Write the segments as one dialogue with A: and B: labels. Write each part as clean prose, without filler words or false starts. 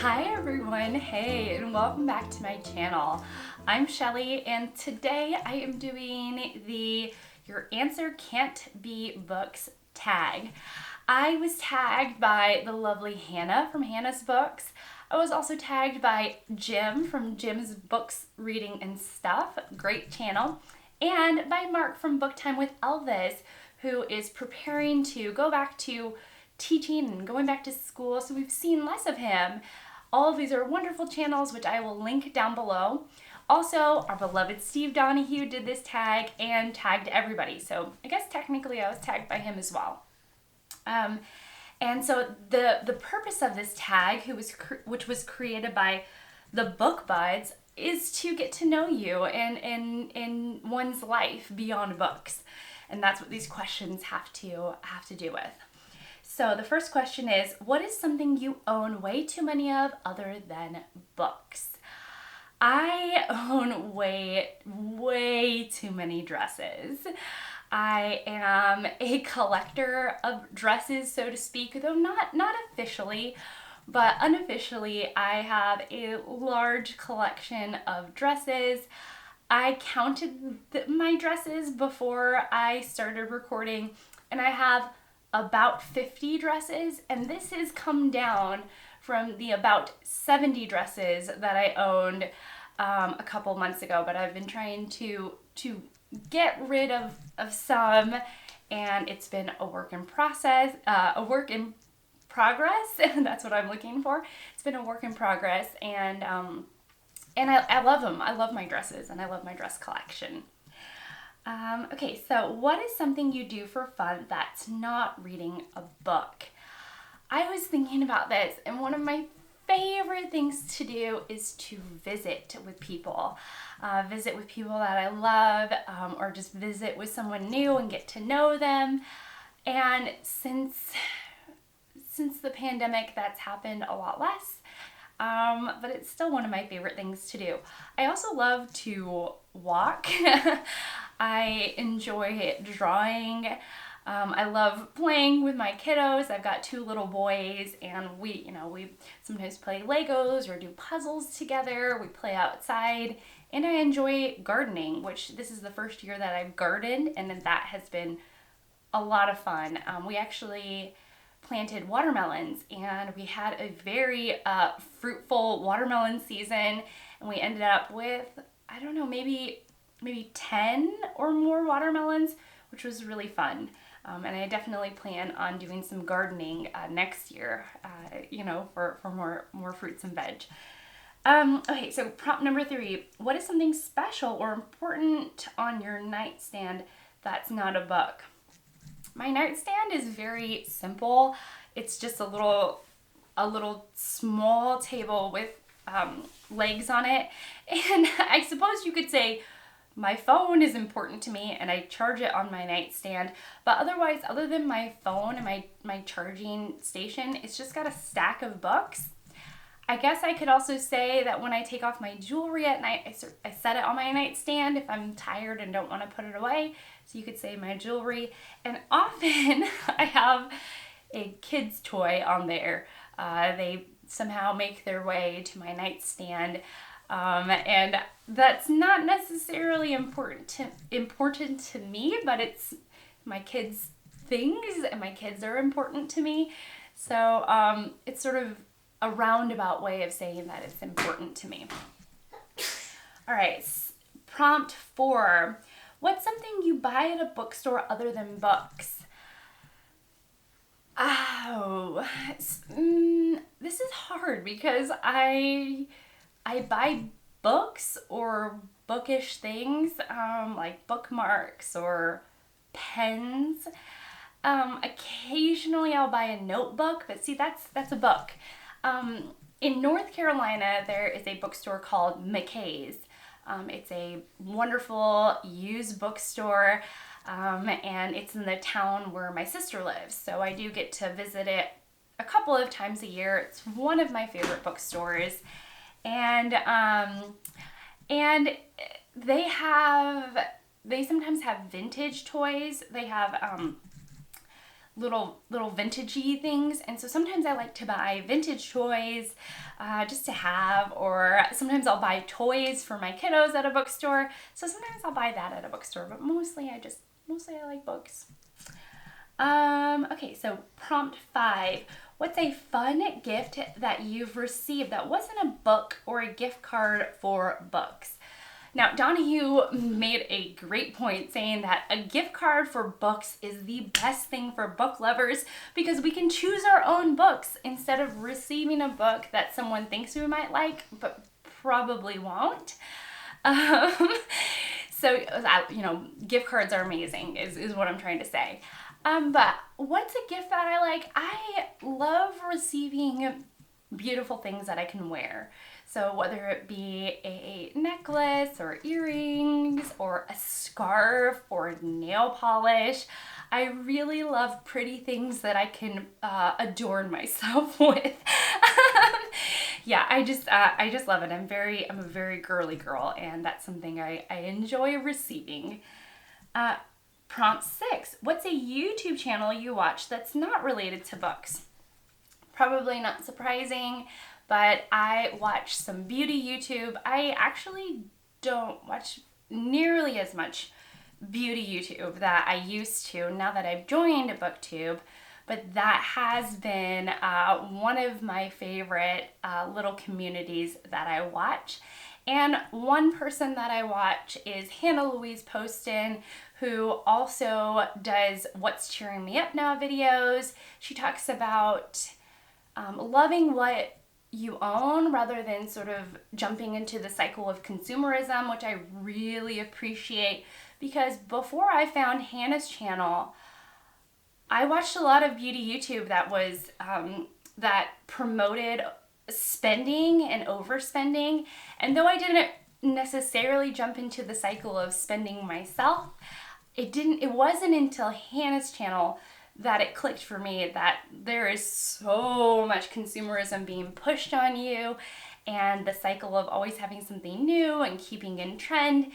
A: Hi everyone, hey, and welcome back to my channel. I'm Shelly, and today I am doing the Your Answer Can't Be Books tag. I was tagged by the lovely Hannah from Hannah's Books. I was also tagged by Jim from Jim's Books, Reading, and Stuff, great channel, and by Mark from Book Time with Elvis, who is preparing to go back to teaching and going back to school, so we've seen less of him. All of these are wonderful channels, which I will link down below. Also, our beloved Steve Donahue did this tag and tagged everybody, so I guess technically I was tagged by him as well. And so the purpose of this tag, which was created by the Book Buds, is to get to know you and in one's life beyond books, and that's what these questions have to do with. So the first question is, what is something you own way too many of other than books? I own way too many dresses. I am a collector of dresses, so to speak, though not officially, but unofficially, I have a large collection of dresses. I counted my dresses before I started recording, and I have about 50 dresses, and this has come down from the about 70 dresses that I owned a couple months ago, but I've been trying to get rid of some, and it's been a work in progress, and that's what I'm looking for. It's been a work in progress, and I love them. I love my dresses, and I love my dress collection. Okay, so what is something you do for fun that's not reading a book? I was thinking about this, and one of my favorite things to do is to visit with people. Visit with people that I love, or just visit with someone new and get to know them. And since the pandemic, that's happened a lot less. But it's still one of my favorite things to do. I also love to walk. I enjoy drawing. I love playing with my kiddos. I've got 2 little boys, and we sometimes play Legos or do puzzles together. We play outside, and I enjoy gardening, which this is the first year that I've gardened, and that has been a lot of fun. We actually planted watermelons, and we had a very fruitful watermelon season, and we ended up with, I don't know, maybe 10 or more watermelons, which was really fun. And I definitely plan on doing some gardening next year, for more fruits and veg. Okay, so prompt number 3. What is something special or important on your nightstand that's not a book? My nightstand is very simple. It's just a little small table with legs on it. And I suppose you could say my phone is important to me, and I charge it on my nightstand. But otherwise, other than my phone and my charging station, it's just got a stack of books. I guess I could also say that when I take off my jewelry at night, I set it on my nightstand if I'm tired and don't want to put it away. So you could say my jewelry. And often I have a kid's toy on there. They somehow make their way to my nightstand. And that's not necessarily important to me, but it's my kids' things, and my kids are important to me. So it's sort of a roundabout way of saying that it's important to me. All right, prompt 4. What's something you buy at a bookstore other than books? Oh, this is hard because I buy books or bookish things, like bookmarks or pens. Occasionally I'll buy a notebook, but see, that's a book. In North Carolina, there is a bookstore called McKay's. It's a wonderful used bookstore, and it's in the town where my sister lives, so I do get to visit it a couple of times a year. It's one of my favorite bookstores, and they sometimes have vintage toys. They have little vintagey things, and so sometimes I like to buy vintage toys just to have, or sometimes I'll buy toys for my kiddos at a bookstore. So sometimes I'll buy that at a bookstore, but mostly I like books. Okay, so prompt 5. What's a fun gift that you've received that wasn't a book or a gift card for books? Now, Donahue made a great point saying that a gift card for books is the best thing for book lovers because we can choose our own books instead of receiving a book that someone thinks we might like but probably won't. So, gift cards are amazing is what I'm trying to say. But what's a gift that I like? I love receiving beautiful things that I can wear. So whether it be a necklace or earrings or a scarf or nail polish, I really love pretty things that I can adorn myself with. Yeah, I just love it. I'm a very girly girl, and that's something I enjoy receiving. Prompt 6. What's a YouTube channel you watch that's not related to books? Probably not surprising, but I watch some beauty YouTube. I actually don't watch nearly as much beauty YouTube that I used to now that I've joined BookTube, but that has been one of my favorite little communities that I watch. And one person that I watch is Hannah Louise Poston, who also does What's Cheering Me Up Now videos. She talks about loving what you own rather than sort of jumping into the cycle of consumerism, which I really appreciate, because before I found Hannah's channel, I watched a lot of beauty YouTube that was that promoted spending and overspending, and though I didn't necessarily jump into the cycle of spending myself, it wasn't until Hannah's channel that it clicked for me that there is so much consumerism being pushed on you and the cycle of always having something new and keeping in trend.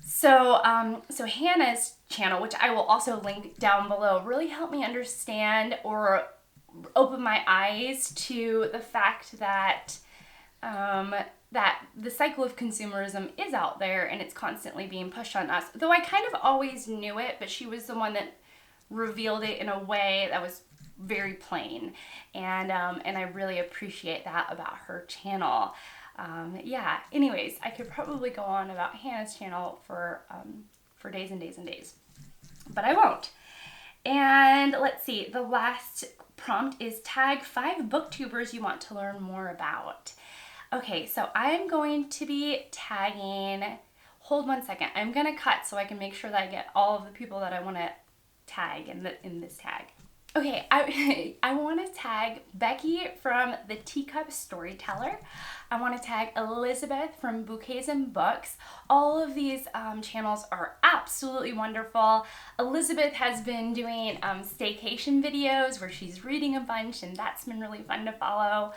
A: So Hannah's channel, which I will also link down below, really helped me understand or open my eyes to the fact that that the cycle of consumerism is out there and it's constantly being pushed on us. Though I kind of always knew it, but she was the one that revealed it in a way that was very plain, and I really appreciate that about her channel. Yeah. Anyways, I could probably go on about Hannah's channel for days and days and days, but I won't. And let's see. The last prompt is tag 5 booktubers you want to learn more about. Okay, so I'm going to be tagging. Hold one second. I'm gonna cut so I can make sure that I get all of the people that I want to tag in this tag. Okay, I want to tag Becky from the Teacup Storyteller. I want to tag Elizabeth from Bouquets and Books. All of these channels are absolutely wonderful. Elizabeth has been doing staycation videos where she's reading a bunch, and that's been really fun to follow.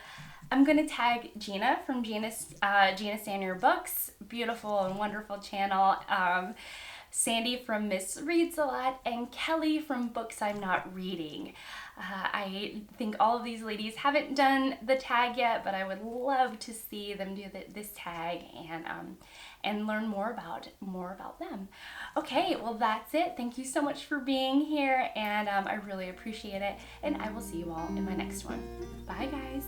A: I'm going to tag Gina from Gina Stand Your Books, beautiful and wonderful channel. Sandy from Miss Reads a Lot, and Kelly from Books I'm Not Reading. I think all of these ladies haven't done the tag yet, but I would love to see them do this tag and learn more about them. Okay, well that's it. Thank you so much for being here, and I really appreciate it, and I will see you all in my next one. Bye guys.